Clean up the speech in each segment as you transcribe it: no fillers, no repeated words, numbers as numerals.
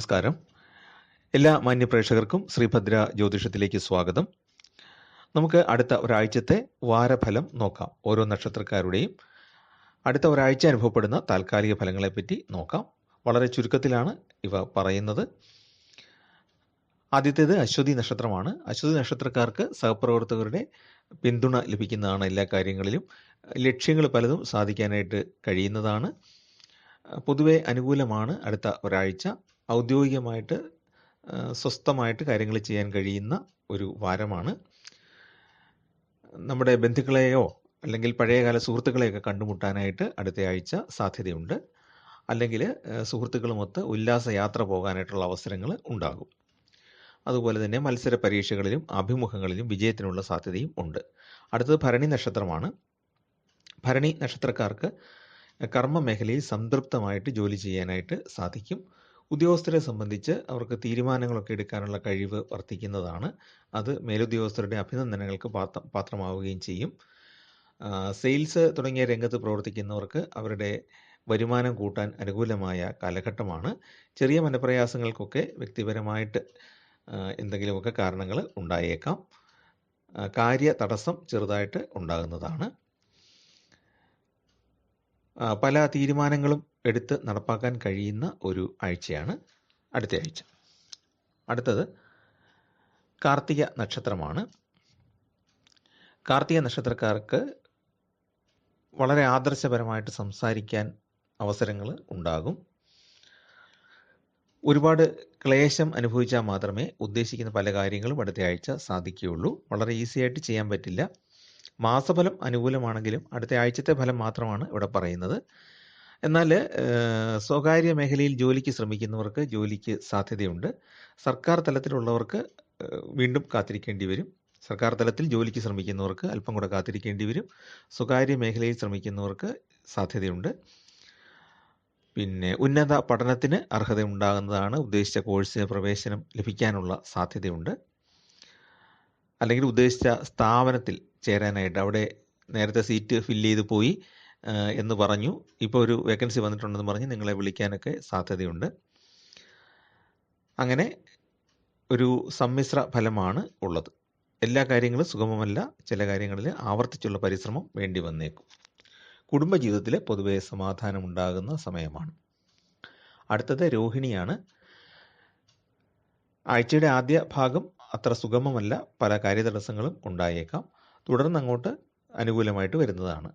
നമസ്കാരം. എല്ലാ മാന്യപ്രേക്ഷകർക്കും ശ്രീഭദ്ര ജ്യോതിഷത്തിലേക്ക് സ്വാഗതം. നമുക്ക് അടുത്ത ഒരാഴ്ചത്തെ വാരഫലം നോക്കാം. ഓരോ നക്ഷത്രക്കാരുടെയും അടുത്ത ഒരാഴ്ച അനുഭവപ്പെടുന്ന താൽക്കാലിക ഫലങ്ങളെപ്പറ്റി നോക്കാം. വളരെ ചുരുക്കത്തിലാണ് ഇവ പറയുന്നത്. ആദ്യത്തേത് അശ്വതി നക്ഷത്രമാണ്. അശ്വതി നക്ഷത്രക്കാർക്ക് സഹപ്രവർത്തകരുടെ പിന്തുണ ലഭിക്കുന്നതാണ്. എല്ലാ കാര്യങ്ങളിലും ലക്ഷ്യങ്ങൾ പലതും സാധിക്കാനായിട്ട് കഴിയുന്നതാണ്. പൊതുവെ അനുകൂലമാണ് അടുത്ത ഒരാഴ്ച. ഔദ്യോഗികമായിട്ട് സ്വസ്ഥമായിട്ട് കാര്യങ്ങൾ ചെയ്യാൻ കഴിയുന്ന ഒരു വാരമാണ്. നമ്മുടെ ബന്ധുക്കളെയോ അല്ലെങ്കിൽ പഴയകാല സുഹൃത്തുക്കളെയൊക്കെ കണ്ടുമുട്ടാനായിട്ട് അടുത്ത ആഴ്ച സാധ്യതയുണ്ട്. അല്ലെങ്കിൽ സുഹൃത്തുക്കളുമൊത്ത് ഉല്ലാസയാത്ര പോകാനായിട്ടുള്ള അവസരങ്ങൾ ഉണ്ടാകും. അതുപോലെ തന്നെ മത്സര പരീക്ഷകളിലും അഭിമുഖങ്ങളിലും വിജയത്തിനുള്ള സാധ്യതയും ഉണ്ട്. അടുത്തത് ഭരണി നക്ഷത്രമാണ്. ഭരണി നക്ഷത്രക്കാർക്ക് കർമ്മ മേഖലയിൽ സംതൃപ്തമായിട്ട് ജോലി ചെയ്യാനായിട്ട് സാധിക്കും. ഉദ്യോഗസ്ഥരെ സംബന്ധിച്ച് അവർക്ക് തീരുമാനങ്ങളൊക്കെ എടുക്കാനുള്ള കഴിവ് വർദ്ധിക്കുന്നതാണ്. അത് മേലുദ്യോഗസ്ഥരുടെ അഭിനന്ദനങ്ങൾക്ക് പാത്രമാവുകയും ചെയ്യും. സെയിൽസ് തുടങ്ങിയ രംഗത്ത് പ്രവർത്തിക്കുന്നവർക്ക് അവരുടെ വരുമാനം കൂട്ടാൻ അനുകൂലമായ കാലഘട്ടമാണ്. ചെറിയ മനപ്രയാസങ്ങൾക്കൊക്കെ വ്യക്തിപരമായിട്ട് എന്തെങ്കിലുമൊക്കെ കാരണങ്ങൾ ഉണ്ടായേക്കാം. കാര്യ തടസ്സം ചെറുതായിട്ട് ഉണ്ടാകുന്നതാണ്. പല തീരുമാനങ്ങളും എടുത്ത് നടപ്പാക്കാൻ കഴിയുന്ന ഒരു ആഴ്ചയാണ് അടുത്ത ആഴ്ച. അടുത്തത് കാർത്തിക നക്ഷത്രമാണ്. കാർത്തിക നക്ഷത്രക്കാർക്ക് വളരെ ആദർശപരമായിട്ട് സംസാരിക്കാൻ അവസരങ്ങൾ ഉണ്ടാകും. ഒരുപാട് ക്ലേശം അനുഭവിച്ചാൽ മാത്രമേ ഉദ്ദേശിക്കുന്ന പല കാര്യങ്ങളും അടുത്ത ആഴ്ച സാധിക്കുകയുള്ളൂ. വളരെ ഈസി ആയിട്ട് ചെയ്യാൻ പറ്റില്ല. മാസഫലം അനുകൂലമാണെങ്കിലും അടുത്ത ആഴ്ചത്തെ ഫലം മാത്രമാണ് ഇവിടെ പറയുന്നത്. എന്നാൽ സ്വകാര്യ മേഖലയിൽ ജോലിക്ക് ശ്രമിക്കുന്നവർക്ക് ജോലിക്ക് സാധ്യതയുണ്ട്. സർക്കാർ തലത്തിലുള്ളവർക്ക് വീണ്ടും കാത്തിരിക്കേണ്ടി വരും. സർക്കാർ തലത്തിൽ ജോലിക്ക് ശ്രമിക്കുന്നവർക്ക് അല്പം കൂടെ കാത്തിരിക്കേണ്ടി വരും. സ്വകാര്യ മേഖലയിൽ ശ്രമിക്കുന്നവർക്ക് സാധ്യതയുണ്ട്. പിന്നെ ഉന്നത പഠനത്തിന് അർഹത ഉണ്ടാകുന്നതാണ്. ഉദ്ദേശിച്ച കോഴ്സിന് പ്രവേശനം ലഭിക്കാനുള്ള സാധ്യതയുണ്ട്. അല്ലെങ്കിൽ ഉദ്ദേശിച്ച സ്ഥാപനത്തിൽ ചേരാനായിട്ട്, അവിടെ നേരത്തെ സീറ്റ് ഫില്ല് ചെയ്ത് പോയി എന്ന് പറഞ്ഞു, ഇപ്പോൾ ഒരു വേക്കൻസി വന്നിട്ടുണ്ടെന്ന് പറഞ്ഞ് നിങ്ങളെ വിളിക്കാനൊക്കെ സാധ്യതയുണ്ട്. അങ്ങനെ ഒരു സമ്മിശ്ര ഫലമാണ് ഉള്ളത്. എല്ലാ കാര്യങ്ങളും സുഗമമല്ല. ചില കാര്യങ്ങളിൽ ആവർത്തിച്ചുള്ള പരിശ്രമം വേണ്ടി വന്നേക്കും. കുടുംബജീവിതത്തിൽ പൊതുവെ സമാധാനം ഉണ്ടാകുന്ന സമയമാണ്. അടുത്തത് രോഹിണിയാണ്. ആഴ്ചയുടെ ആദ്യ ഭാഗം അത്ര സുഗമമല്ല. പല കാര്യതടസ്സങ്ങളും ഉണ്ടായേക്കാം. തുടർന്ന് അങ്ങോട്ട് അനുകൂലമായിട്ട് വരുന്നതാണ്.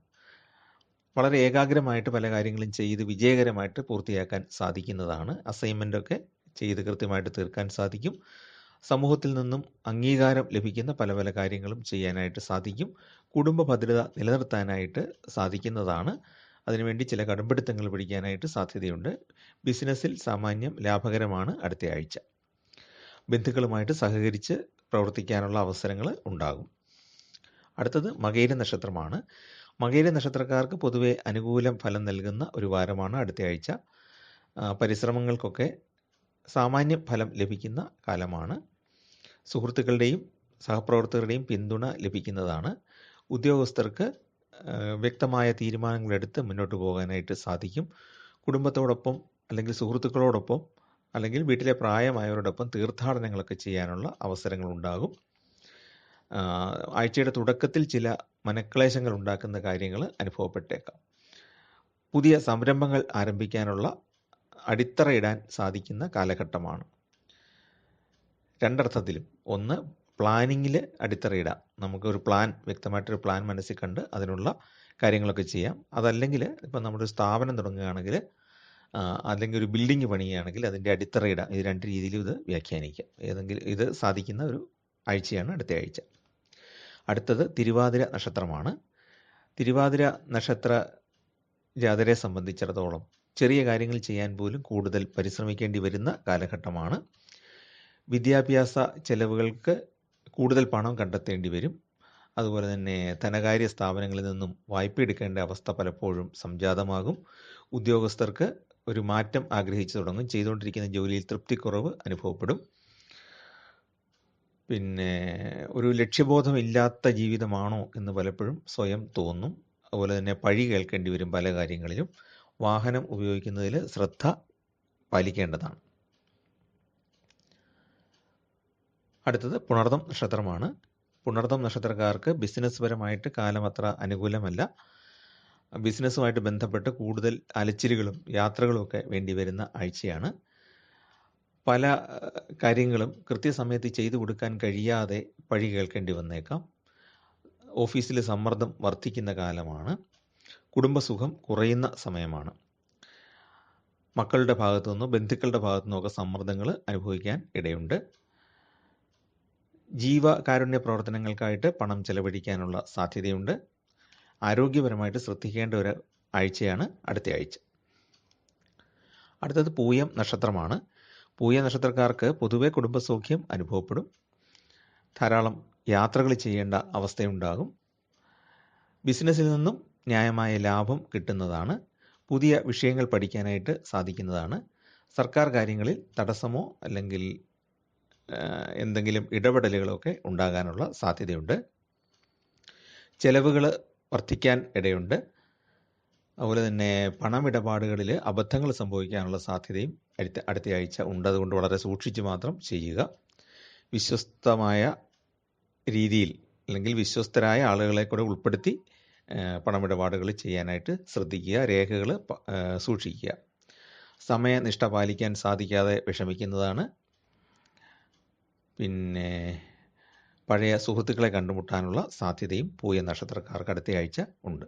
വളരെ ഏകാഗ്രമായിട്ട് പല കാര്യങ്ങളും ചെയ്ത് വിജയകരമായിട്ട് പൂർത്തിയാക്കാൻ സാധിക്കുന്നതാണ്. അസൈൻമെൻ്റൊക്കെ ചെയ്ത് കൃത്യമായിട്ട് തീർക്കാൻ സാധിക്കും. സമൂഹത്തിൽ നിന്നും അംഗീകാരം ലഭിക്കുന്ന പല പല കാര്യങ്ങളും ചെയ്യാനായിട്ട് സാധിക്കും. കുടുംബ ഭദ്രത നിലനിർത്താനായിട്ട് സാധിക്കുന്നതാണ്. അതിനുവേണ്ടി ചില കടുംപിടുത്തങ്ങൾ പിടിക്കാനായിട്ട് സാധ്യതയുണ്ട്. ബിസിനസ്സിൽ സാമാന്യം ലാഭകരമാണ് അടുത്ത ആഴ്ച. ബന്ധുക്കളുമായിട്ട് സഹകരിച്ച് പ്രവർത്തിക്കാനുള്ള അവസരങ്ങൾ ഉണ്ടാകും. അടുത്തത് മകയിര നക്ഷത്രമാണ്. മകയിര നക്ഷത്രക്കാർക്ക് പൊതുവെ അനുകൂലം ഫലം നൽകുന്ന ഒരു വാരമാണ് അടുത്ത ആഴ്ച. പരിശ്രമങ്ങൾക്കൊക്കെ സാമാന്യം ഫലം ലഭിക്കുന്ന കാലമാണ്. സുഹൃത്തുക്കളുടെയും സഹപ്രവർത്തകരുടെയും പിന്തുണ ലഭിക്കുന്നതാണ്. ഉദ്യോഗസ്ഥർക്ക് വ്യക്തമായ തീരുമാനങ്ങളെടുത്ത് മുന്നോട്ട് പോകാനായിട്ട് സാധിക്കും. കുടുംബത്തോടൊപ്പം അല്ലെങ്കിൽ സുഹൃത്തുക്കളോടൊപ്പം അല്ലെങ്കിൽ വീട്ടിലെ പ്രായമായവരോടൊപ്പം തീർത്ഥാടനങ്ങളൊക്കെ ചെയ്യാനുള്ള അവസരങ്ങളുണ്ടാകും. ആഴ്ചയുടെ തുടക്കത്തിൽ ചില മനക്ലേശങ്ങൾ ഉണ്ടാക്കുന്ന കാര്യങ്ങൾ അനുഭവപ്പെട്ടേക്കാം. പുതിയ സംരംഭങ്ങൾ ആരംഭിക്കാനുള്ള അടിത്തറയിടാൻ സാധിക്കുന്ന കാലഘട്ടമാണ്. രണ്ടർത്ഥത്തിലും. ഒന്ന്, പ്ലാനിങ്ങിൽ അടിത്തറയിടാം. നമുക്കൊരു പ്ലാൻ, വ്യക്തമായിട്ടൊരു പ്ലാൻ മനസ്സിൽ കണ്ട് അതിനുള്ള കാര്യങ്ങളൊക്കെ ചെയ്യാം. അതല്ലെങ്കിൽ ഇപ്പം നമ്മുടെ ഒരു സ്ഥാപനം തുടങ്ങുകയാണെങ്കിൽ, അല്ലെങ്കിൽ ഒരു ബിൽഡിംഗ് പണിയുകയാണെങ്കിൽ അതിൻ്റെ അടിത്തറയിടാം. ഇത് രണ്ട് രീതിയിലും ഇത് വ്യാഖ്യാനിക്കാം. ഏതെങ്കിലും ഇത് സാധിക്കുന്ന ഒരു ആഴ്ചയാണ് അടുത്ത ആഴ്ച. അടുത്തത് തിരുവാതിര നക്ഷത്രമാണ്. തിരുവാതിര നക്ഷത്ര ജാതരെ സംബന്ധിച്ചിടത്തോളം ചെറിയ കാര്യങ്ങൾ ചെയ്യാൻ പോലും കൂടുതൽ പരിശ്രമിക്കേണ്ടി വരുന്ന കാലഘട്ടമാണ്. വിദ്യാഭ്യാസ ചെലവുകൾക്ക് കൂടുതൽ പണം കണ്ടെത്തേണ്ടി വരും. അതുപോലെ തന്നെ ധനകാര്യ സ്ഥാപനങ്ങളിൽ നിന്നും വായ്പ എടുക്കേണ്ട അവസ്ഥ പലപ്പോഴും സംജാതമാകും. ഉദ്യോഗസ്ഥർക്ക് ഒരു മാറ്റം ആഗ്രഹിച്ചു തുടങ്ങും. ചെയ്തുകൊണ്ടിരിക്കുന്ന ജോലിയിൽ തൃപ്തിക്കുറവ് അനുഭവപ്പെടും. പിന്നെ ഒരു ലക്ഷ്യബോധമില്ലാത്ത ജീവിതമാണോ എന്ന് പലപ്പോഴും സ്വയം തോന്നും. അതുപോലെ തന്നെ പഴി കേൾക്കേണ്ടി വരും പല കാര്യങ്ങളിലും. വാഹനം ഉപയോഗിക്കുന്നതിൽ ശ്രദ്ധ പാലിക്കേണ്ടതാണ്. അടുത്തത് പുണർതം നക്ഷത്രമാണ്. പുണർതം നക്ഷത്രക്കാർക്ക് ബിസിനസ് പരമായിട്ട് കാലം അത്ര അനുകൂലമല്ല. ബിസിനസ്സുമായിട്ട് ബന്ധപ്പെട്ട് കൂടുതൽ അലച്ചിലുകളും യാത്രകളും ഒക്കെ വേണ്ടി വരുന്ന ആഴ്ചയാണ്. പല കാര്യങ്ങളും കൃത്യസമയത്ത് ചെയ്തു കൊടുക്കാൻ കഴിയാതെ പഴി കേൾക്കേണ്ടി വന്നേക്കാം. ഓഫീസിൽ സമ്മർദ്ദം വർദ്ധിക്കുന്ന കാലമാണ്. കുടുംബസുഖം കുറയുന്ന സമയമാണ്. മക്കളുടെ ഭാഗത്തു നിന്നോ ബന്ധുക്കളുടെ ഭാഗത്തു നിന്നോ ഒക്കെ സമ്മർദ്ദങ്ങൾ അനുഭവിക്കാൻ ഇടയുണ്ട്. ജീവകാരുണ്യ പ്രവർത്തനങ്ങൾക്കായിട്ട് പണം ചെലവഴിക്കാനുള്ള സാധ്യതയുണ്ട്. ആരോഗ്യപരമായിട്ട് ശ്രദ്ധിക്കേണ്ട ഒരു ആഴ്ചയാണ് അടുത്ത ആഴ്ച. അടുത്തത് പൂയം നക്ഷത്രമാണ്. പൂയ നക്ഷത്രക്കാർക്ക് പൊതുവെ കുടുംബസൗഖ്യം അനുഭവപ്പെടും. ധാരാളം യാത്രകൾ ചെയ്യേണ്ട അവസ്ഥയുണ്ടാകും. ബിസിനസ്സിൽ നിന്നും ന്യായമായ ലാഭം കിട്ടുന്നതാണ്. പുതിയ വിഷയങ്ങൾ പഠിക്കാനായിട്ട് സാധിക്കുന്നതാണ്. സർക്കാർ കാര്യങ്ങളിൽ തടസ്സമോ അല്ലെങ്കിൽ എന്തെങ്കിലും ഇടപെടലുകളൊക്കെ ഉണ്ടാകാനുള്ള സാധ്യതയുണ്ട്. ചെലവുകൾ വർദ്ധിക്കാൻ ഇടയുണ്ട്. അതുപോലെ തന്നെ പണമിടപാടുകളിൽ അബദ്ധങ്ങൾ സംഭവിക്കാനുള്ള സാധ്യതയും അടുത്ത ആഴ്ച ഉണ്ട്. അതുകൊണ്ട് വളരെ സൂക്ഷിച്ച് മാത്രം ചെയ്യുക. വിശ്വസ്തമായ രീതിയിൽ അല്ലെങ്കിൽ വിശ്വസ്തരായ ആളുകളെ കൂടെ ഉൾപ്പെടുത്തി പണമിടപാടുകൾ ചെയ്യാനായിട്ട് ശ്രദ്ധിക്കുക. രേഖകൾ സൂക്ഷിക്കുക. സമയനിഷ്ഠ പാലിക്കാൻ സാധിക്കാതെ വിഷമിക്കുന്നതാണ്. പിന്നെ പഴയ സുഹൃത്തുക്കളെ കണ്ടുമുട്ടാനുള്ള സാധ്യതയും പൂയ നക്ഷത്രക്കാർക്ക് അടുത്ത ആഴ്ച ഉണ്ട്.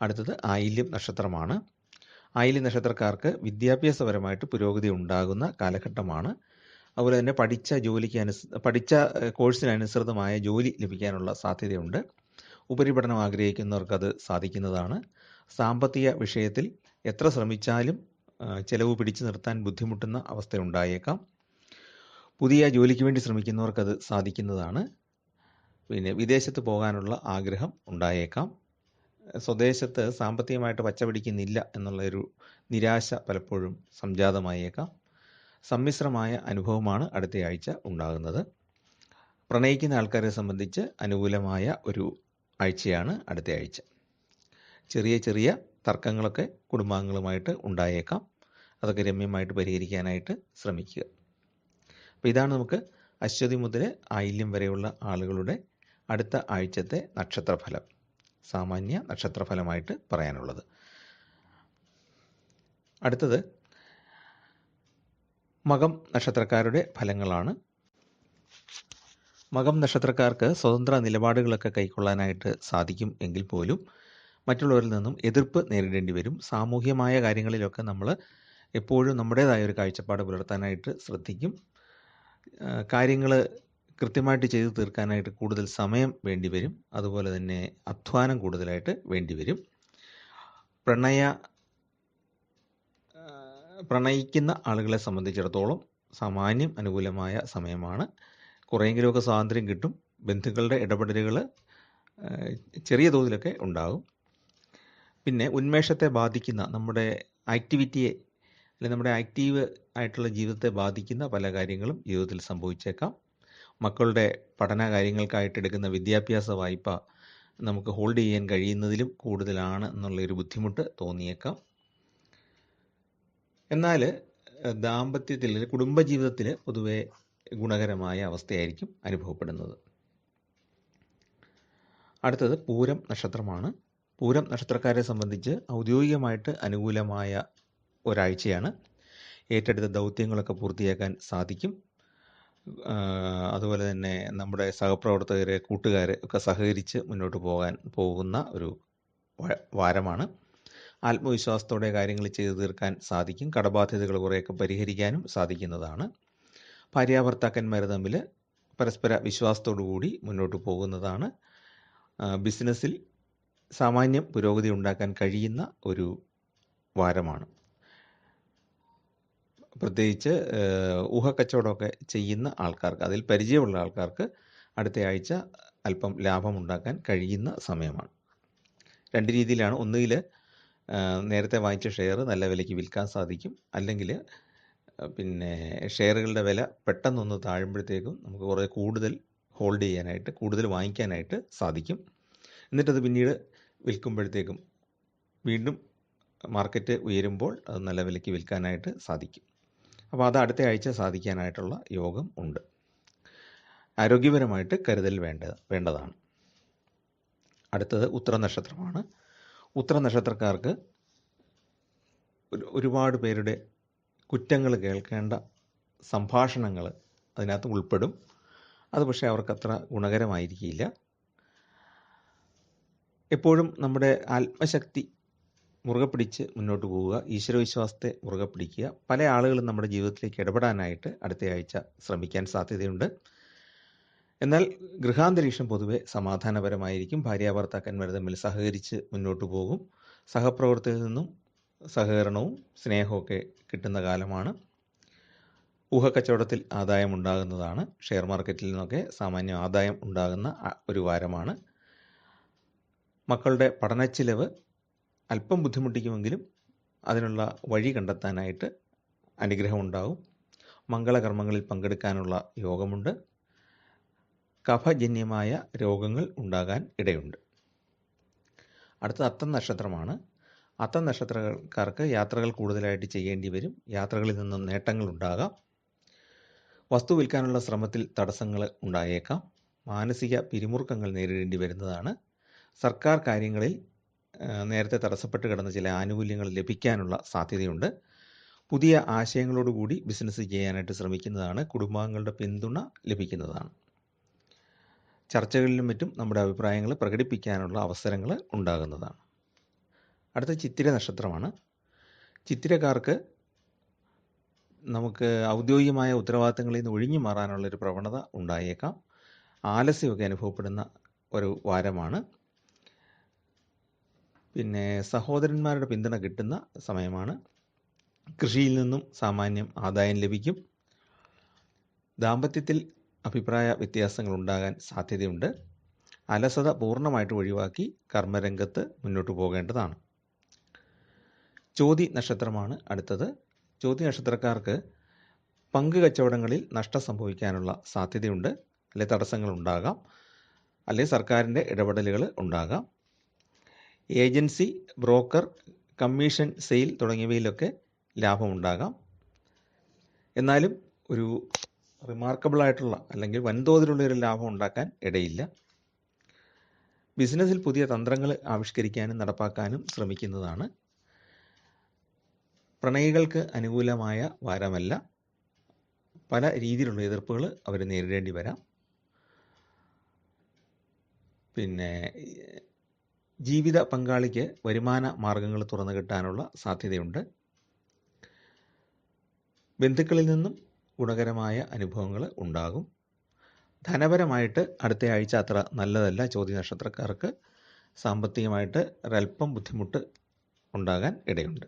അടുത്തത് ആയില്യം നക്ഷത്രമാണ്. ആയില്യം നക്ഷത്രക്കാർക്ക് വിദ്യാഭ്യാസപരമായിട്ട് പുരോഗതി ഉണ്ടാകുന്ന കാലഘട്ടമാണ്. അതുപോലെ തന്നെ പഠിച്ച കോഴ്സിനനുസൃതമായ ജോലി ലഭിക്കാനുള്ള സാധ്യതയുണ്ട്. ഉപരിപഠനം ആഗ്രഹിക്കുന്നവർക്കത് സാധിക്കുന്നതാണ്. സാമ്പത്തിക വിഷയത്തിൽ എത്ര ശ്രമിച്ചാലും ചെലവ് പിടിച്ചു നിർത്താൻ ബുദ്ധിമുട്ടുന്ന അവസ്ഥയുണ്ടായേക്കാം. പുതിയ ജോലിക്ക് വേണ്ടി ശ്രമിക്കുന്നവർക്കത് സാധിക്കുന്നതാണ്. പിന്നെ വിദേശത്ത് പോകാനുള്ള ആഗ്രഹം ഉണ്ടായേക്കാം. സ്വദേശത്ത് സാമ്പത്തികമായിട്ട് പച്ചപിടിക്കുന്നില്ല എന്നുള്ളൊരു നിരാശ പലപ്പോഴും സംജാതമായേക്കാം. സമ്മിശ്രമായ അനുഭവമാണ് അടുത്ത ആഴ്ച ഉണ്ടാകുന്നത്. പ്രണയിക്കുന്ന ആൾക്കാരെ സംബന്ധിച്ച് അനുകൂലമായ ഒരു ആഴ്ചയാണ് അടുത്ത ആഴ്ച. ചെറിയ ചെറിയ തർക്കങ്ങളൊക്കെ കുടുംബാംഗങ്ങളുമായിട്ട് ഉണ്ടായേക്കാം. അതൊക്കെ രമ്യമായിട്ട് പരിഹരിക്കാനായിട്ട് ശ്രമിക്കുക. അപ്പോൾ ഇതാണ് നമുക്ക് അശ്വതി മുതൽ ആയില്യം വരെയുള്ള ആളുകളുടെ അടുത്ത ആഴ്ചത്തെ നക്ഷത്രഫലം, സാമാന്യ നക്ഷത്രഫലമായിട്ട് പറയാനുള്ളത്. അടുത്തത് മകം നക്ഷത്രക്കാരുടെ ഫലങ്ങളാണ്. മകം നക്ഷത്രക്കാർക്ക് സ്വതന്ത്ര നിലപാടുകളൊക്കെ കൈക്കൊള്ളാനായിട്ട് സാധിക്കും എങ്കിൽ പോലും മറ്റുള്ളവരിൽ നിന്നും എതിർപ്പ് നേരിടേണ്ടി വരും. സാമൂഹ്യമായ കാര്യങ്ങളിലൊക്കെ നമ്മൾ എപ്പോഴും നമ്മുടേതായ ഒരു കാഴ്ചപ്പാട് പുലർത്താനായിട്ട് ശ്രദ്ധിക്കും. കാര്യങ്ങൾ കൃത്യമായിട്ട് ചെയ്തു തീർക്കാനായിട്ട് കൂടുതൽ സമയം വേണ്ടിവരും. അതുപോലെ തന്നെ അധ്വാനം കൂടുതലായിട്ട് വേണ്ടിവരും. പ്രണയിക്കുന്ന ആളുകളെ സംബന്ധിച്ചിടത്തോളം സാമാന്യം അനുകൂലമായ സമയമാണ്. കുറേയെങ്കിലുമൊക്കെ സ്വാതന്ത്ര്യം കിട്ടും. ബന്ധുക്കളുടെ ഇടപെടലുകൾ ചെറിയ തോതിലൊക്കെ ഉണ്ടാകും. പിന്നെ ഉന്മേഷത്തെ ബാധിക്കുന്ന നമ്മുടെ ആക്ടിവിറ്റിയെ അല്ലെങ്കിൽ നമ്മുടെ ആക്റ്റീവ് ആയിട്ടുള്ള ജീവിതത്തെ ബാധിക്കുന്ന പല കാര്യങ്ങളും ജീവിതത്തിൽ സംഭവിച്ചേക്കാം. മക്കളുടെ പഠന കാര്യങ്ങൾക്കായിട്ട് എടുക്കുന്ന വിദ്യാഭ്യാസ വായ്പ നമുക്ക് ഹോൾഡ് ചെയ്യാൻ കഴിയുന്നതിലും കൂടുതലാണ് എന്നുള്ളൊരു ബുദ്ധിമുട്ട് തോന്നിയേക്കാം. എന്നാൽ ദാമ്പത്യത്തിൽ കുടുംബജീവിതത്തിൽ പൊതുവെ ഗുണകരമായ അവസ്ഥയായിരിക്കും അനുഭവപ്പെടുന്നത്. അടുത്തത് പൂരം നക്ഷത്രമാണ്. പൂരം നക്ഷത്രക്കാരെ സംബന്ധിച്ച് ഔദ്യോഗികമായിട്ട് അനുകൂലമായ ഒരാഴ്ചയാണ്. ഏറ്റെടുത്ത ദൗത്യങ്ങളൊക്കെ പൂർത്തിയാക്കാൻ സാധിക്കും. അതുപോലെ തന്നെ നമ്മുടെ സഹപ്രവർത്തകരെ, കൂട്ടുകാരെ ഒക്കെ സഹകരിച്ച് മുന്നോട്ട് പോകുന്ന ഒരു വാരമാണ്. ആത്മവിശ്വാസത്തോടെ കാര്യങ്ങൾ ചെയ്തു തീർക്കാൻ സാധിക്കും. കടബാധ്യതകൾ കുറേയൊക്കെ പരിഹരിക്കാനും സാധിക്കുന്നതാണ്. ഭാര്യാഭർത്താക്കന്മാർ തമ്മിൽ പരസ്പര വിശ്വാസത്തോടു കൂടി മുന്നോട്ട് പോകുന്നതാണ്. ബിസിനസ്സിൽ സാമാന്യം പുരോഗതി ഉണ്ടാക്കാൻ കഴിയുന്ന ഒരു വാരമാണ്. പ്രത്യേകിച്ച് ഊഹക്കച്ചവടമൊക്കെ ചെയ്യുന്ന ആൾക്കാർക്ക്, അതിൽ പരിചയമുള്ള ആൾക്കാർക്ക് അടുത്ത ആഴ്ച അല്പം ലാഭമുണ്ടാക്കാൻ കഴിയുന്ന സമയമാണ്. രണ്ട് രീതിയിലാണ്. ഒന്നുകിൽ നേരത്തെ വാങ്ങിച്ച ഷെയർ നല്ല വിലയ്ക്ക് വിൽക്കാൻ സാധിക്കും. അല്ലെങ്കിൽ പിന്നെ ഷെയറുകളുടെ വില പെട്ടെന്നൊന്ന് താഴുമ്പോഴത്തേക്കും നമുക്ക് കുറേ കൂടുതൽ ഹോൾഡ് ചെയ്യാനായിട്ട്, കൂടുതൽ വാങ്ങിക്കാനായിട്ട് സാധിക്കും. എന്നിട്ടത് പിന്നീട് വിൽക്കുമ്പോഴത്തേക്കും വീണ്ടും മാർക്കറ്റ് ഉയരുമ്പോൾ അത് നല്ല വിലയ്ക്ക് വിൽക്കാനായിട്ട് സാധിക്കും. അപ്പോൾ അത് അടുത്ത ആഴ്ച സാധിക്കാനായിട്ടുള്ള യോഗം ഉണ്ട്. ആരോഗ്യപരമായിട്ട് കരുതൽ വേണ്ടതാണ്. അടുത്തത് ഉത്തര നക്ഷത്രമാണ്. ഉത്തര നക്ഷത്രക്കാർക്ക് ഒരുപാട് പേരുടെ കുറ്റങ്ങൾ കേൾക്കേണ്ട സംഭാഷണങ്ങൾ അതിനകത്ത് ഉൾപ്പെടും. അത് പക്ഷേ അവർക്കത്ര ഗുണകരമായിരിക്കില്ല. എപ്പോഴും നമ്മുടെ ആത്മശക്തി മുറുകെ പിടിച്ച് മുന്നോട്ട് പോവുക, ഈശ്വരവിശ്വാസത്തെ മുറുകെ പിടിക്കുക. പല ആളുകളും നമ്മുടെ ജീവിതത്തിലേക്ക് ഇടപെടാനായിട്ട് അടുത്തയാഴ്ച ശ്രമിക്കാൻ സാധ്യതയുണ്ട്. എന്നാൽ ഗൃഹാന്തരീക്ഷം പൊതുവെ സമാധാനപരമായിരിക്കും. ഭാര്യാഭർത്താക്കന്മാർ തമ്മിൽ സഹകരിച്ച് മുന്നോട്ട് പോകും. സഹപ്രവർത്തകരിൽ നിന്നും സഹകരണവും സ്നേഹമൊക്കെ കിട്ടുന്ന കാലമാണ്. ഊഹക്കച്ചവടത്തിൽ ആദായം ഉണ്ടാകുന്നതാണ്. ഷെയർ മാർക്കറ്റിൽ നിന്നൊക്കെ സാമാന്യം ആദായം ഉണ്ടാകുന്ന ഒരു വാരമാണ്. മക്കളുടെ പഠനച്ചിലവ് അല്പം ബുദ്ധിമുട്ടിക്കുമെങ്കിലും അതിനുള്ള വഴി കണ്ടെത്താനായിട്ട് അനുഗ്രഹമുണ്ടാകും. മംഗളകർമ്മങ്ങളിൽ പങ്കെടുക്കാനുള്ള യോഗമുണ്ട്. കഫജന്യമായ രോഗങ്ങൾ ഉണ്ടാകാൻ ഇടയുണ്ട്. അടുത്ത അത്തം നക്ഷത്രമാണ്. അത്തം നക്ഷത്രക്കാർക്ക് യാത്രകൾ കൂടുതലായിട്ട് ചെയ്യേണ്ടി വരും. യാത്രകളിൽ നിന്നും നേട്ടങ്ങൾ ഉണ്ടാകാം. വസ്തു വിൽക്കാനുള്ള ശ്രമത്തിൽ തടസ്സങ്ങൾ ഉണ്ടായേക്കാം. മാനസിക പിരിമുറുക്കങ്ങൾ നേരിടേണ്ടി വരുന്നതാണ്. സർക്കാർ കാര്യങ്ങളിൽ നേരത്തെ തടസ്സപ്പെട്ട് കിടന്ന ചില ആനുകൂല്യങ്ങൾ ലഭിക്കാനുള്ള സാധ്യതയുണ്ട്. പുതിയ ആശയങ്ങളോടുകൂടി ബിസിനസ് ചെയ്യാനായിട്ട് ശ്രമിക്കുന്നതാണ്. കുടുംബാംഗങ്ങളുടെ പിന്തുണ ലഭിക്കുന്നതാണ്. ചർച്ചകളിലും മറ്റും നമ്മുടെ അഭിപ്രായങ്ങൾ പ്രകടിപ്പിക്കാനുള്ള അവസരങ്ങൾ ഉണ്ടാകുന്നതാണ്. അടുത്ത ചിത്തിര നക്ഷത്രമാണ്. ചിത്തിരക്കാർക്ക് നമുക്ക് ഔദ്യോഗികമായ ഉത്തരവാദിത്തങ്ങളിൽ നിന്ന് ഒഴിഞ്ഞു മാറാനുള്ളൊരു പ്രവണത ഉണ്ടായേക്കാം. ആലസ്യമൊക്കെ അനുഭവപ്പെടുന്ന ഒരു വാരമാണ്. പിന്നെ സഹോദരന്മാരുടെ പിന്തുണ കിട്ടുന്ന സമയമാണ്. കൃഷിയിൽ നിന്നും സാമാന്യം ആദായം ലഭിക്കും. ദാമ്പത്യത്തിൽ അഭിപ്രായ വ്യത്യാസങ്ങൾ ഉണ്ടാകാൻ സാധ്യതയുണ്ട്. അലസത പൂർണ്ണമായിട്ട് ഒഴിവാക്കി കർമ്മരംഗത്ത് മുന്നോട്ട് പോകേണ്ടതാണ്. ചോതി നക്ഷത്രമാണ് അടുത്തത്. ചോതി നക്ഷത്രക്കാർക്ക് പങ്ക് കച്ചവടങ്ങളിൽ നഷ്ടം സംഭവിക്കാനുള്ള സാധ്യതയുണ്ട്. അല്ലെ തടസ്സങ്ങൾ ഉണ്ടാകാം, അല്ലെ സർക്കാരിൻ്റെ ഇടപെടലുകൾ ഉണ്ടാകാം. ഏജൻസി, ബ്രോക്കർ, കമ്മീഷൻ, സെയിൽ തുടങ്ങിയവയിലൊക്കെ ലാഭമുണ്ടാകാം. എന്നാലും ഒരു റിമാർക്കബിളായിട്ടുള്ള അല്ലെങ്കിൽ വൻതോതിലുള്ള ഒരു ലാഭം ഉണ്ടാക്കാൻ ഇടയില്ല. ബിസിനസ്സിൽ പുതിയ തന്ത്രങ്ങൾ ആവിഷ്കരിക്കാനും നടപ്പാക്കാനും ശ്രമിക്കുന്നതാണ്. പ്രണയികൾക്ക് അനുകൂലമായ വാരമല്ല. പല രീതിയിലുള്ള എതിർപ്പുകൾ അവർ നേരിടേണ്ടി വരാം. പിന്നെ ജീവിത പങ്കാളിക്ക് വരുമാന മാർഗങ്ങൾ തുറന്നു കിട്ടാനുള്ള സാധ്യതയുണ്ട്. ബന്ധുക്കളിൽ നിന്നും ഗുണകരമായ അനുഭവങ്ങൾ ഉണ്ടാകും. ധനപരമായിട്ട് അടുത്ത ആഴ്ച അത്ര നല്ലതല്ല. ചോതി നക്ഷത്രക്കാർക്ക് സാമ്പത്തികമായിട്ട് ഒരല്പം ബുദ്ധിമുട്ട് ഉണ്ടാകാൻ ഇടയുണ്ട്.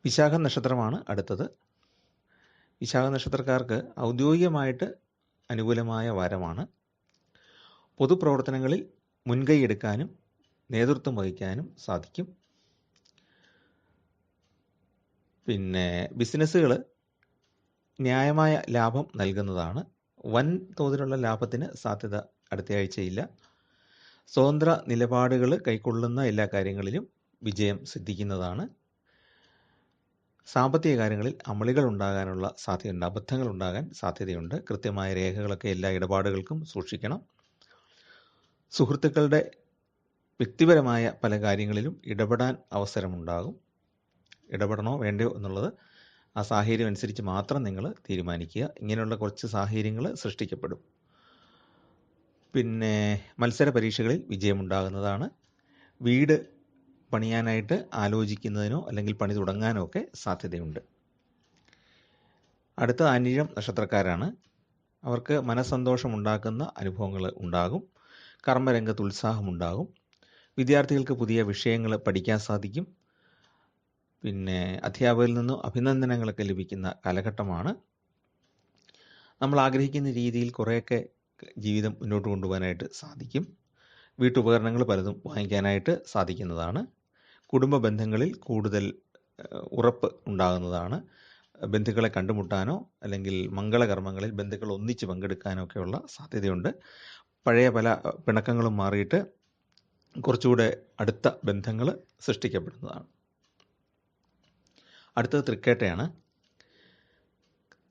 വിശാഖ നക്ഷത്രമാണ് അടുത്തത്. വിശാഖ നക്ഷത്രക്കാർക്ക് ഔദ്യോഗികമായിട്ട് അനുകൂലമായ വാരമാണ്. പൊതുപ്രവർത്തനങ്ങളിൽ മുൻകൈ എടുക്കാനും നേതൃത്വം വഹിക്കാനും സാധിക്കും. പിന്നെ ബിസിനസ്സുകൾ ന്യായമായ ലാഭം നൽകുന്നതാണ്. വൻ തോതിലുള്ള ലാഭത്തിന് സാധ്യത അടുത്തയാഴ്ചയില്ല. സ്വതന്ത്ര നിലപാടുകൾ കൈക്കൊള്ളുന്ന എല്ലാ കാര്യങ്ങളിലും വിജയം സിദ്ധിക്കുന്നതാണ്. സാമ്പത്തിക കാര്യങ്ങളിൽ അമളികൾ ഉണ്ടാകാനുള്ള സാധ്യതയുണ്ട്. അബദ്ധങ്ങൾ ഉണ്ടാകാൻ സാധ്യതയുണ്ട്. കൃത്യമായ രേഖകളൊക്കെ എല്ലാ ഇടപാടുകൾക്കും സൂക്ഷിക്കണം. സുഹൃത്തുക്കളുടെ വ്യക്തിപരമായ പല കാര്യങ്ങളിലും ഇടപെടാൻ അവസരമുണ്ടാകും. ഇടപെടണോ വേണ്ടയോ എന്നുള്ളത് ആ സാഹചര്യം അനുസരിച്ച് മാത്രം നിങ്ങൾ തീരുമാനിക്കുക. ഇങ്ങനെയുള്ള കുറച്ച് സാഹചര്യങ്ങൾ സൃഷ്ടിക്കപ്പെടും. പിന്നെ മത്സര പരീക്ഷകളിൽ വിജയമുണ്ടാകുന്നതാണ്. വീട് പണിയാനായിട്ട് ആലോചിക്കുന്നതിനോ അല്ലെങ്കിൽ പണി തുടങ്ങാനോ ഒക്കെ സാധ്യതയുണ്ട്. അടുത്ത അനിഴം നക്ഷത്രക്കാരാണ്. അവർക്ക് മനസ്സന്തോഷമുണ്ടാക്കുന്ന അനുഭവങ്ങൾ ഉണ്ടാകും. കർമ്മരംഗത്ത് ഉത്സാഹമുണ്ടാകും. വിദ്യാർത്ഥികൾക്ക് പുതിയ വിഷയങ്ങൾ പഠിക്കാൻ സാധിക്കും. പിന്നെ അധ്യാപകരിൽ നിന്നും അഭിനന്ദനങ്ങളൊക്കെ ലഭിക്കുന്ന കാലഘട്ടമാണ്. നമ്മൾ ആഗ്രഹിക്കുന്ന രീതിയിൽ കുറേയൊക്കെ ജീവിതം മുന്നോട്ട് കൊണ്ടുപോകാനായിട്ട് സാധിക്കും. വീട്ടുപകരണങ്ങൾ പലതും വാങ്ങിക്കാനായിട്ട് സാധിക്കുന്നതാണ്. കുടുംബ ബന്ധങ്ങളിൽ കൂടുതൽ ഉറപ്പ് ഉണ്ടാകുന്നതാണ്. ബന്ധുക്കളെ കണ്ടുമുട്ടാനോ അല്ലെങ്കിൽ മംഗളകർമ്മങ്ങളിൽ ബന്ധുക്കൾ ഒന്നിച്ച് പങ്കെടുക്കാനോ ഒക്കെയുള്ള സാധ്യതയുണ്ട്. പഴയ പല പിണക്കങ്ങളും മാറിയിട്ട് കുറച്ചുകൂടെ അടുത്ത ബന്ധങ്ങൾ സൃഷ്ടിക്കപ്പെടുന്നതാണ്. അടുത്തത് തൃക്കേട്ടയാണ്.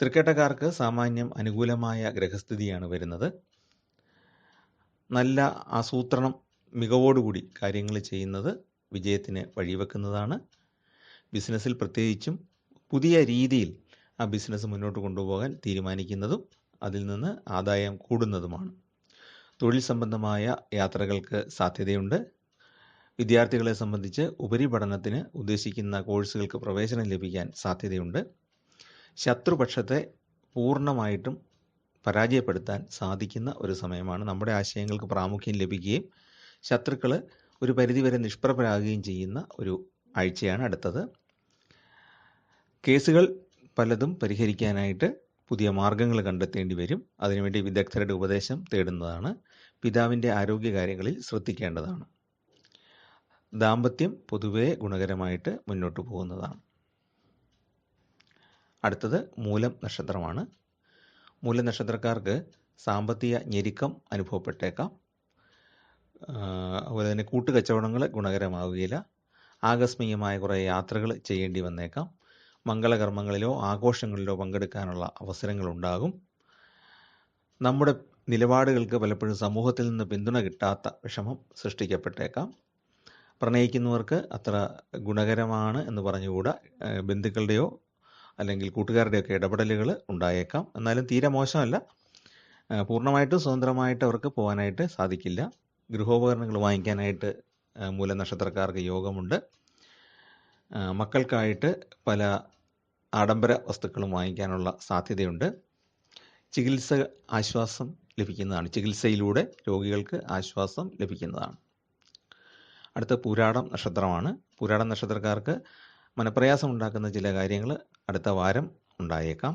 തൃക്കേട്ടക്കാർക്ക് സാമാന്യം അനുകൂലമായ ഗ്രഹസ്ഥിതിയാണ് വരുന്നത്. നല്ല ആസൂത്രണം മികവോടുകൂടി കാര്യങ്ങൾ ചെയ്യുന്നത് വിജയത്തിന് വഴിവെക്കുന്നതാണ്. ബിസിനസ്സിൽ പ്രത്യേകിച്ചും പുതിയ രീതിയിൽ ആ ബിസിനസ് മുന്നോട്ട് കൊണ്ടുപോകാൻ തീരുമാനിക്കുന്നതും അതിൽ നിന്ന് ആദായം കൂടുന്നതുമാണ്. തൊഴിൽ സംബന്ധമായ യാത്രകൾക്ക് സാധ്യതയുണ്ട്. വിദ്യാർത്ഥികളെ സംബന്ധിച്ച് ഉപരിപഠനത്തിന് ഉദ്ദേശിക്കുന്ന കോഴ്സുകൾക്ക് പ്രവേശനം ലഭിക്കാൻ സാധ്യതയുണ്ട്. ശത്രുപക്ഷത്തെ പൂർണ്ണമായിട്ടും പരാജയപ്പെടുത്താൻ സാധിക്കുന്ന ഒരു സമയമാണ്. നമ്മുടെ ആശയങ്ങൾക്ക് പ്രാമുഖ്യം ലഭിക്കുകയും ശത്രുക്കൾ ഒരു പരിധിവരെ നിഷ്പ്രഭരാകുകയും ചെയ്യുന്ന ഒരു ആഴ്ചയാണ് അടുത്തത്. കേസുകൾ പലതും പരിഹരിക്കാനായിട്ട് പുതിയ മാർഗങ്ങൾ കണ്ടെത്തേണ്ടി വരും. അതിനുവേണ്ടി വിദഗ്ധരുടെ ഉപദേശം തേടുന്നതാണ്. പിതാവിൻ്റെ ആരോഗ്യകാര്യങ്ങളിൽ ശ്രദ്ധിക്കേണ്ടതാണ്. ദാമ്പത്യം പൊതുവെ ഗുണകരമായിട്ട് മുന്നോട്ട് പോകുന്നതാണ്. അടുത്തത് മൂലം നക്ഷത്രമാണ്. മൂലം നക്ഷത്രക്കാർക്ക് സാമ്പത്തിക ഞെരുക്കം അനുഭവപ്പെട്ടേക്കാം. അതുപോലെ തന്നെ കൂട്ടുകച്ചവടങ്ങൾ ഗുണകരമാവുകയില്ല. ആകസ്മികമായ കുറേ യാത്രകൾ ചെയ്യേണ്ടി വന്നേക്കാം. മംഗളകർമ്മങ്ങളിലോ ആഘോഷങ്ങളിലോ പങ്കെടുക്കാനുള്ള അവസരങ്ങളുണ്ടാകും. നമ്മുടെ നിലപാടുകൾക്ക് പലപ്പോഴും സമൂഹത്തിൽ നിന്ന് പിന്തുണ കിട്ടാത്ത വിഷമം സൃഷ്ടിക്കപ്പെട്ടേക്കാം. പ്രണയിക്കുന്നവർക്ക് അത്ര ഗുണകരമാണ് എന്ന് പറഞ്ഞുകൂടാ. ബന്ധുക്കളുടെയോ അല്ലെങ്കിൽ കൂട്ടുകാരുടെയൊക്കെ ഇടപെടലുകൾ ഉണ്ടായേക്കാം. എന്നാലും തീരെ മോശമല്ല. പൂർണ്ണമായിട്ടും സ്വതന്ത്രമായിട്ട് അവർക്ക് പോകാനായിട്ട് സാധിക്കില്ല. ഗൃഹോപകരണങ്ങൾ വാങ്ങിക്കാനായിട്ട് മൂല നക്ഷത്രക്കാർക്ക് യോഗമുണ്ട്. മക്കൾക്കായിട്ട് പല ആഡംബര വസ്തുക്കളും വാങ്ങിക്കാനുള്ള സാധ്യതയുണ്ട്. ചികിത്സ ആശ്വാസം ലഭിക്കുന്നതാണ്. ചികിത്സയിലൂടെ രോഗികൾക്ക് ആശ്വാസം ലഭിക്കുന്നതാണ്. അടുത്ത പൂരാടം നക്ഷത്രമാണ്. പൂരാടം നക്ഷത്രക്കാർക്ക് മനപ്രയാസം ഉണ്ടാക്കുന്ന ചില കാര്യങ്ങൾ അടുത്ത വാരം ഉണ്ടായേക്കാം.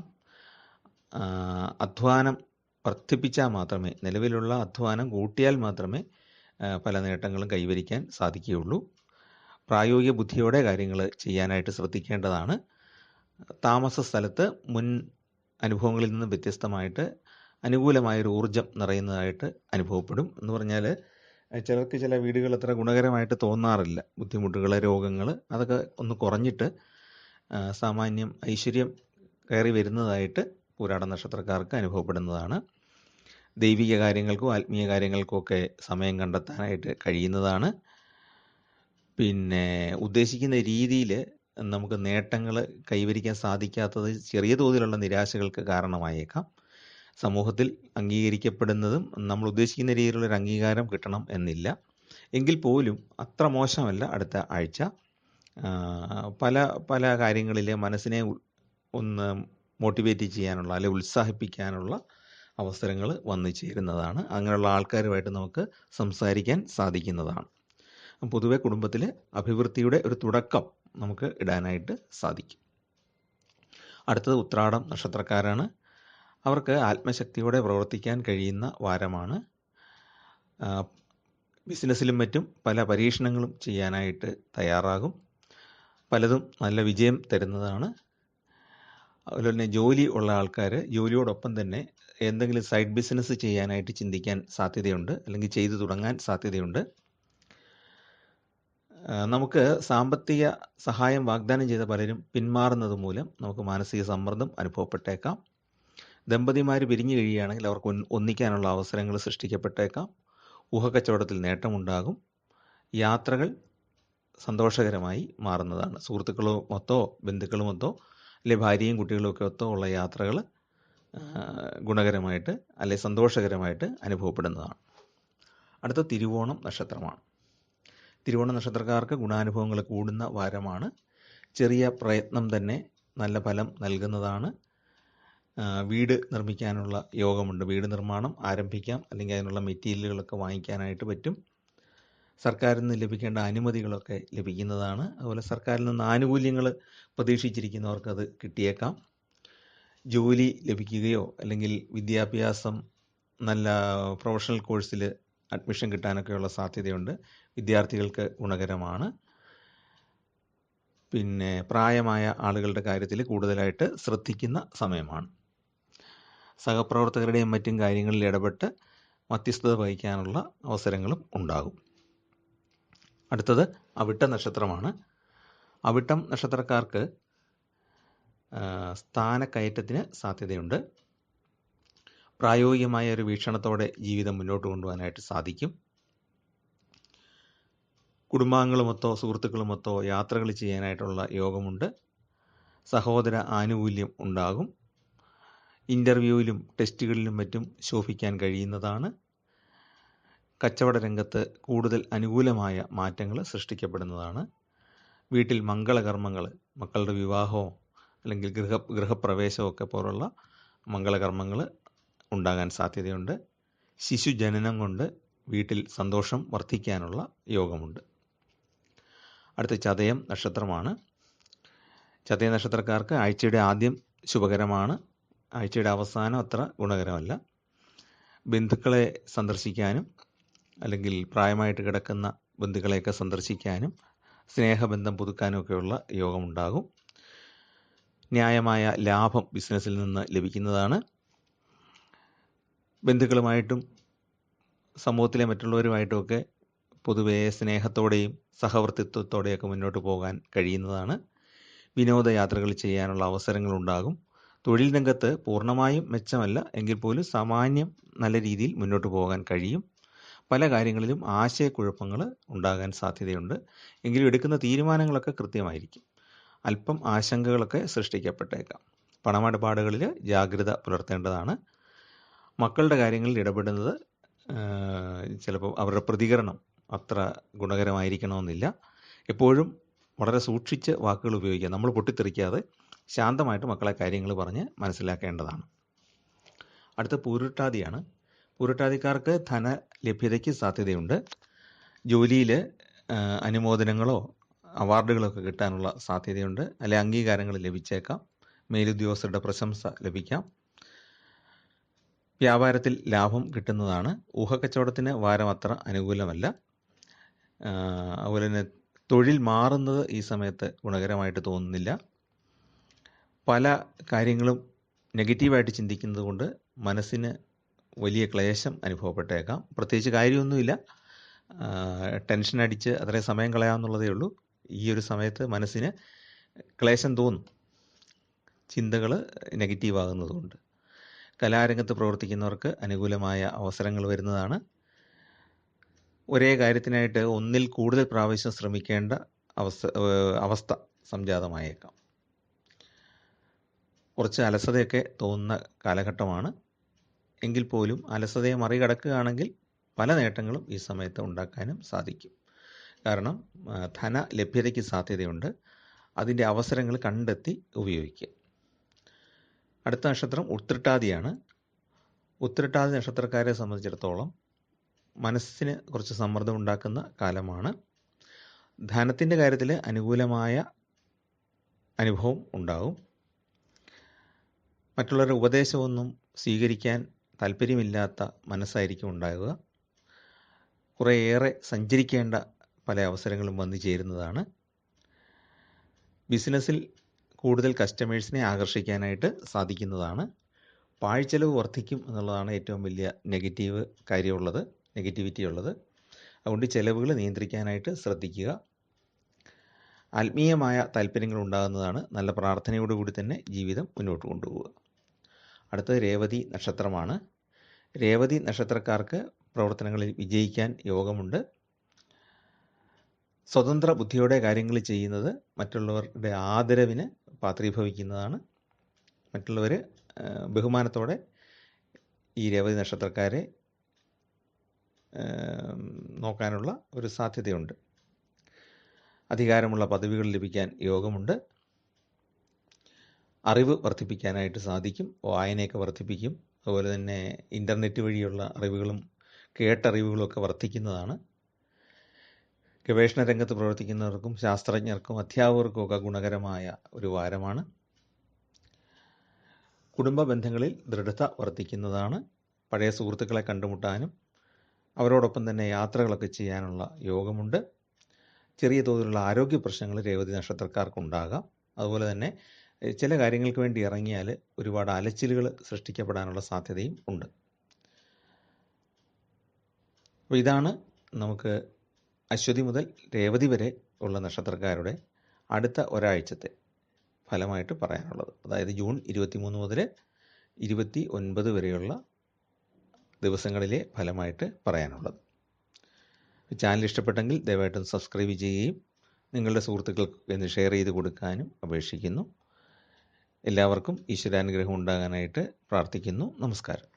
അധ്വാനം വർദ്ധിപ്പിച്ചാൽ മാത്രമേ, നിലവിലുള്ള അധ്വാനം കൂട്ടിയാൽ മാത്രമേ പല നേട്ടങ്ങളും കൈവരിക്കാൻ സാധിക്കുകയുള്ളൂ. പ്രായോഗിക ബുദ്ധിയോടെ കാര്യങ്ങൾ ചെയ്യാനായിട്ട് ശ്രദ്ധിക്കേണ്ടതാണ്. താമസ സ്ഥലത്ത് മുൻ അനുഭവങ്ങളിൽ നിന്നും വ്യത്യസ്തമായിട്ട് അനുകൂലമായൊരു ഊർജം നിറയുന്നതായിട്ട് അനുഭവപ്പെടും. എന്ന് പറഞ്ഞാൽ ചിലർക്ക് ചില വീടുകൾ അത്ര ഗുണകരമായിട്ട് തോന്നാറില്ല. ബുദ്ധിമുട്ടുകൾ, രോഗങ്ങൾ അതൊക്കെ ഒന്ന് കുറഞ്ഞിട്ട് സാമാന്യം ഐശ്വര്യം കയറി വരുന്നതായിട്ട് പൂരാട നക്ഷത്രക്കാർക്ക് അനുഭവപ്പെടുന്നതാണ്. ദൈവിക കാര്യങ്ങൾക്കോ ആത്മീയ കാര്യങ്ങൾക്കോ ഒക്കെ സമയം കണ്ടെത്താനായിട്ട് കഴിയുന്നതാണ്. പിന്നെ ഉദ്ദേശിക്കുന്ന രീതിയിൽ നമുക്ക് നേട്ടങ്ങൾ കൈവരിക്കാൻ സാധിക്കാത്തത് ചെറിയ തോതിലുള്ള നിരാശകൾക്ക് കാരണമായേക്കാം. സമൂഹത്തിൽ അംഗീകരിക്കപ്പെടുന്നതും നമ്മൾ ഉദ്ദേശിക്കുന്ന രീതിയിലുള്ളൊരു അംഗീകാരം കിട്ടണം എന്നില്ല. എങ്കിൽ പോലും അത്ര മോശമല്ല അടുത്ത ആഴ്ച. പല പല കാര്യങ്ങളിൽ മനസ്സിനെ ഒന്ന് മോട്ടിവേറ്റ് ചെയ്യാനുള്ള അല്ലെങ്കിൽ ഉത്സാഹിപ്പിക്കാനുള്ള അവസരങ്ങൾ വന്നു ചേരുന്നതാണ്. അങ്ങനെയുള്ള ആൾക്കാരുമായിട്ട് നമുക്ക് സംസാരിക്കാൻ സാധിക്കുന്നതാണ്. പൊതുവെ കുടുംബത്തിൽ അഭിവൃദ്ധിയുടെ ഒരു തുടക്കം നമുക്ക് ഇടാനായിട്ട് സാധിക്കും. അടുത്തത് ഉത്രാടം നക്ഷത്രക്കാരാണ്. അവർക്ക് ആത്മശക്തിയോടെ പ്രവർത്തിക്കാൻ കഴിയുന്ന വാരമാണ്. ബിസിനസ്സിലും മറ്റും പല പരീക്ഷണങ്ങളും ചെയ്യാനായിട്ട് തയ്യാറാകും. പലതും നല്ല വിജയം തരുന്നതാണ്. അതുപോലെ തന്നെ ജോലി ഉള്ള ആൾക്കാർ ജോലിയോടൊപ്പം തന്നെ എന്തെങ്കിലും സൈഡ് ബിസിനസ് ചെയ്യാനായിട്ട് ചിന്തിക്കാൻ സാധ്യതയുണ്ട്, അല്ലെങ്കിൽ ചെയ്തു തുടങ്ങാൻ സാധ്യതയുണ്ട്. നമുക്ക് സാമ്പത്തിക സഹായം വാഗ്ദാനം ചെയ്ത പലരും പിന്മാറുന്നത് മൂലം നമുക്ക് മാനസിക സമ്മർദ്ദം അനുഭവപ്പെട്ടേക്കാം. ദമ്പതിമാർ പിരിഞ്ഞു കഴിയുകയാണെങ്കിൽ അവർക്ക് ഒന്നിക്കാനുള്ള അവസരങ്ങൾ സൃഷ്ടിക്കപ്പെട്ടേക്കാം. ഊഹക്കച്ചവടത്തിൽ നേട്ടമുണ്ടാകും. യാത്രകൾ സന്തോഷകരമായി മാറുന്നതാണ്. സുഹൃത്തുക്കളുമൊത്തോ ബന്ധുക്കളുമൊത്തോ അല്ലെ ഭാര്യയും കുട്ടികളും ഒക്കെ ഒത്തോ ഉള്ള യാത്രകൾ ഗുണകരമായിട്ട് അല്ലെ സന്തോഷകരമായിട്ട് അനുഭവപ്പെടുന്നതാണ്. അടുത്ത തിരുവോണം നക്ഷത്രമാണ്. തിരുവോണ നക്ഷത്രക്കാർക്ക് ഗുണാനുഭവങ്ങൾ കൂടുന്ന വാരമാണ്. ചെറിയ പ്രയത്നം തന്നെ നല്ല ഫലം നൽകുന്നതാണ്. വീട് നിർമ്മിക്കാനുള്ള യോഗമുണ്ട്. വീട് നിർമ്മാണം ആരംഭിക്കാം, അല്ലെങ്കിൽ അതിനുള്ള മെറ്റീരിയലുകളൊക്കെ വാങ്ങിക്കാനായിട്ട് പറ്റും. സർക്കാരിൽ നിന്ന് ലഭിക്കേണ്ട അനുമതികളൊക്കെ ലഭിക്കുന്നതാണ്. അതുപോലെ സർക്കാരിൽ നിന്ന് ആനുകൂല്യങ്ങൾ പ്രതീക്ഷിച്ചിരിക്കുന്നവർക്കത് കിട്ടിയേക്കാം. ജോലി ലഭിക്കുകയോ അല്ലെങ്കിൽ വിദ്യാഭ്യാസം നല്ല പ്രൊഫഷണൽ കോഴ്സിൽ അഡ്മിഷൻ കിട്ടാനൊക്കെയുള്ള സാധ്യതയുണ്ട്. വിദ്യാർത്ഥികൾക്ക് ഗുണകരമാണ്. പിന്നെ പ്രായമായ ആളുകളുടെ കാര്യത്തിൽ കൂടുതലായിട്ട് ശ്രദ്ധിക്കുന്ന സമയമാണ്. സഹപ്രവർത്തകരുടെയും മറ്റും കാര്യങ്ങളിൽ ഇടപെട്ട് മധ്യസ്ഥത വഹിക്കാനുള്ള അവസരങ്ങളും ഉണ്ടാകും. അടുത്തത് അവിട്ട നക്ഷത്രമാണ്. അവിട്ടം നക്ഷത്രക്കാർക്ക് സ്ഥാനക്കയറ്റത്തിന് സാധ്യതയുണ്ട്. പ്രായോഗികമായ ഒരു വീക്ഷണത്തോടെ ജീവിതം മുന്നോട്ട് കൊണ്ടുപോകാനായിട്ട് സാധിക്കും. കുടുംബാംഗങ്ങളുമൊത്തോ സുഹൃത്തുക്കളുമൊത്തോ യാത്രകൾ ചെയ്യാനായിട്ടുള്ള യോഗമുണ്ട്. സഹോദര ആനുകൂല്യം ഉണ്ടാകും. ഇൻ്റർവ്യൂവിലും ടെസ്റ്റുകളിലും മറ്റും ശോഭിക്കാൻ കഴിയുന്നതാണ്. കച്ചവട രംഗത്ത് കൂടുതൽ അനുകൂലമായ മാറ്റങ്ങൾ സൃഷ്ടിക്കപ്പെടുന്നതാണ്. വീട്ടിൽ മംഗളകർമ്മങ്ങൾ, മക്കളുടെ വിവാഹമോ അല്ലെങ്കിൽ ഗൃഹപ്രവേശമോ ഒക്കെ പോലുള്ള മംഗളകർമ്മങ്ങൾ ഉണ്ടാകാൻ സാധ്യതയുണ്ട്. ശിശുജനനം കൊണ്ട് വീട്ടിൽ സന്തോഷം വർദ്ധിക്കാനുള്ള യോഗമുണ്ട്. അടുത്ത ചതയം നക്ഷത്രമാണ്. ചതയ നക്ഷത്രക്കാർക്ക് ആഴ്ചയുടെ ആദ്യം ശുഭകരമാണ്. ആഴ്ചയുടെ അവസാനം അത്ര ഗുണകരമല്ല. ബന്ധുക്കളെ സന്ദർശിക്കാനും അല്ലെങ്കിൽ പ്രായമായിട്ട് കിടക്കുന്ന ബന്ധുക്കളെയൊക്കെ സന്ദർശിക്കാനും സ്നേഹബന്ധം പുതുക്കാനും ഒക്കെയുള്ള യോഗമുണ്ടാകും. ന്യായമായ ലാഭം ബിസിനസ്സിൽ നിന്ന് ലഭിക്കുന്നതാണ്. ബന്ധുക്കളുമായിട്ടും സമൂഹത്തിലെ മറ്റുള്ളവരുമായിട്ടുമൊക്കെ പൊതുവേ സ്നേഹത്തോടെയും സഹവർത്തിത്വത്തോടെയൊക്കെ മുന്നോട്ട് പോകാൻ കഴിയുന്നതാണ്. വിനോദയാത്രകൾ ചെയ്യാനുള്ള അവസരങ്ങളുണ്ടാകും. തൊഴിൽ രംഗത്ത് പൂർണ്ണമായും മെച്ചമല്ല എങ്കിൽ പോലും സാമാന്യം നല്ല രീതിയിൽ മുന്നോട്ട് പോകാൻ കഴിയും. പല കാര്യങ്ങളിലും ആശയക്കുഴപ്പങ്ങൾ ഉണ്ടാകാൻ സാധ്യതയുണ്ട്. എങ്കിലും എടുക്കുന്ന തീരുമാനങ്ങളൊക്കെ കൃത്യമായിരിക്കും. അല്പം ആശങ്കകളൊക്കെ സൃഷ്ടിക്കപ്പെട്ടേക്കാം. പണമിടപാടുകളിൽ ജാഗ്രത പുലർത്തേണ്ടതാണ്. മക്കളുടെ കാര്യങ്ങളിൽ ഇടപെടുന്നത് ചിലപ്പോൾ അവരുടെ പ്രതികരണം അത്ര ഗുണകരമായിരിക്കണമെന്നില്ല. എപ്പോഴും വളരെ സൂക്ഷിച്ച് വാക്കുകൾ ഉപയോഗിക്കുക. നമ്മൾ പൊട്ടിത്തെറിക്കാതെ ശാന്തമായിട്ട് മക്കളെ കാര്യങ്ങൾ പറഞ്ഞ് മനസ്സിലാക്കേണ്ടതാണ്. അടുത്ത പൂരുരുട്ടാതിയാണ്. പൂരുരുട്ടാതിക്കാർക്ക് ധന ലഭ്യതയ്ക്ക് സാധ്യതയുണ്ട്. ജോലിയിൽ അനുമോദനങ്ങളോ അവാർഡുകളൊക്കെ കിട്ടാനുള്ള സാധ്യതയുണ്ട്. അല്ലെ അംഗീകാരങ്ങൾ ലഭിച്ചേക്കാം. മേലുദ്യോഗസ്ഥരുടെ പ്രശംസ ലഭിക്കാം. വ്യാപാരത്തിൽ ലാഭം കിട്ടുന്നതാണ്. ഊഹക്കച്ചവടത്തിന് വാരം അത്ര അനുകൂലമല്ല. അതുപോലെ തന്നെ തൊഴിൽ മാറുന്നത് ഈ സമയത്ത് ഗുണകരമായിട്ട് തോന്നുന്നില്ല. പല കാര്യങ്ങളും നെഗറ്റീവായിട്ട് ചിന്തിക്കുന്നത് കൊണ്ട് മനസ്സിന് വലിയ ക്ലേശം അനുഭവപ്പെട്ടേക്കാം. പ്രത്യേകിച്ച് കാര്യമൊന്നുമില്ല, ടെൻഷൻ അടിച്ച് അത്രയും സമയം കളയാമെന്നുള്ളതേ ഉള്ളൂ. ഈ ഒരു സമയത്ത് മനസ്സിന് ക്ലേശം തോന്നും, ചിന്തകൾ നെഗറ്റീവാകുന്നതുകൊണ്ട്. കലാരംഗത്ത് പ്രവർത്തിക്കുന്നവർക്ക് അനുകൂലമായ അവസരങ്ങൾ വരുന്നതാണ്. ഒരേ കാര്യത്തിനായിട്ട് ഒന്നിൽ കൂടുതൽ പ്രാവശ്യം ശ്രമിക്കേണ്ട അവസ്ഥ സംജാതമായേക്കാം. കുറച്ച് അലസതയൊക്കെ തോന്നുന്ന കാലഘട്ടമാണ്. എങ്കിൽ പോലും അലസതയെ മറികടക്കുകയാണെങ്കിൽ പല നേട്ടങ്ങളും ഈ സമയത്ത് ഉണ്ടാക്കാനും സാധിക്കും. കാരണം ധന ലഭ്യതയ്ക്ക് സാധ്യതയുണ്ട്. അതിൻ്റെ അവസരങ്ങൾ കണ്ടെത്തി ഉപയോഗിക്കുക. അടുത്ത നക്ഷത്രം ഉത്രട്ടാതിയാണ്. ഉത്രട്ടാതി നക്ഷത്രക്കാരെ സംബന്ധിച്ചിടത്തോളം മനസ്സിന് കുറച്ച് സമ്മർദ്ദം ഉണ്ടാക്കുന്ന കാലമാണ്. ധനത്തിൻ്റെ കാര്യത്തിൽ അനുകൂലമായ അനുഭവം ഉണ്ടാകും. മറ്റുള്ളവരുടെ ഉപദേശമൊന്നും സ്വീകരിക്കാൻ താല്പര്യമില്ലാത്ത മനസ്സായിരിക്കും ഉണ്ടാകുക. കുറേയേറെ സഞ്ചരിക്കേണ്ട പല അവസരങ്ങളും വന്നു ചേരുന്നതാണ്. ബിസിനസ്സിൽ കൂടുതൽ കസ്റ്റമേഴ്സിനെ ആകർഷിക്കാനായിട്ട് സാധിക്കുന്നതാണ്. പാഴ്ചെലവ് വർദ്ധിക്കും എന്നുള്ളതാണ് ഏറ്റവും വലിയ നെഗറ്റിവിറ്റി ഉള്ളത്. അതുകൊണ്ട് ചെലവുകൾ നിയന്ത്രിക്കാനായിട്ട് ശ്രദ്ധിക്കുക. ആത്മീയമായ താല്പര്യങ്ങൾ ഉണ്ടാകുന്നതാണ്. നല്ല പ്രാർത്ഥനയോടുകൂടി തന്നെ ജീവിതം മുന്നോട്ട് കൊണ്ടുപോവുക. അടുത്തത് രേവതി നക്ഷത്രമാണ്. രേവതി നക്ഷത്രക്കാർക്ക് പ്രവർത്തനങ്ങളിൽ വിജയിക്കാൻ യോഗമുണ്ട്. സ്വതന്ത്ര ബുദ്ധിയോടെ കാര്യങ്ങൾ ചെയ്യുന്നത് മറ്റുള്ളവരുടെ ആദരവിന് പാത്രീഭവിക്കുന്നതാണ്. മറ്റുള്ളവർ ബഹുമാനത്തോടെ ഈ രേവതി നക്ഷത്രക്കാരെ നോക്കാനുള്ള ഒരു സാധ്യതയുണ്ട്. അധികാരമുള്ള പദവികൾ ലഭിക്കാൻ യോഗമുണ്ട്. അറിവ് വർദ്ധിപ്പിക്കാനായിട്ട് സാധിക്കും. വായനയൊക്കെ വർദ്ധിപ്പിക്കും. അതുപോലെ തന്നെ ഇൻ്റർനെറ്റ് വഴിയുള്ള അറിവുകളും കേട്ടറിവുകളും ഒക്കെ വർദ്ധിക്കുന്നതാണ്. ഗവേഷണ രംഗത്ത് പ്രവർത്തിക്കുന്നവർക്കും ശാസ്ത്രജ്ഞർക്കും അധ്യാപകർക്കും ഒക്കെ ഗുണകരമായ ഒരു വാരമാണ്. കുടുംബ ബന്ധങ്ങളിൽ ദൃഢത വർദ്ധിക്കുന്നതാണ്. പഴയ സുഹൃത്തുക്കളെ കണ്ടുമുട്ടാനും അവരോടൊപ്പം തന്നെ യാത്രകളൊക്കെ ചെയ്യാനുള്ള യോഗമുണ്ട്. ചെറിയ തോതിലുള്ള ആരോഗ്യ പ്രശ്നങ്ങൾ രേവതി നക്ഷത്രക്കാർക്കുണ്ടാകാം. അതുപോലെ തന്നെ ചില കാര്യങ്ങൾക്ക് വേണ്ടി ഇറങ്ങിയാൽ ഒരുപാട് അലച്ചിലുകൾ സൃഷ്ടിക്കപ്പെടാനുള്ള സാധ്യതയും ഉണ്ട്. അപ്പോൾ ഇതാണ് നമുക്ക് അശ്വതി മുതൽ രേവതി വരെ ഉള്ള നക്ഷത്രക്കാരുടെ അടുത്ത ഒരാഴ്ചത്തെ ഫലമായിട്ട് പറയാനുള്ളത്. അതായത് ജൂൺ 23 മുതൽ 29 വരെയുള്ള ദിവസങ്ങളിലെ ഫലമായിട്ട് പറയാനുള്ളത്. ചാനൽ ഇഷ്ടപ്പെട്ടെങ്കിൽ ദയവായിട്ടും സബ്സ്ക്രൈബ് ചെയ്യുകയും നിങ്ങളുടെ സുഹൃത്തുക്കൾക്ക് എന്ന് ഷെയർ ചെയ്ത് കൊടുക്കാനും അപേക്ഷിക്കുന്നു. എല്ലാവർക്കും ഈശ്വരാനുഗ്രഹം ഉണ്ടാകാനായിട്ട് പ്രാർത്ഥിക്കുന്നു. നമസ്കാരം.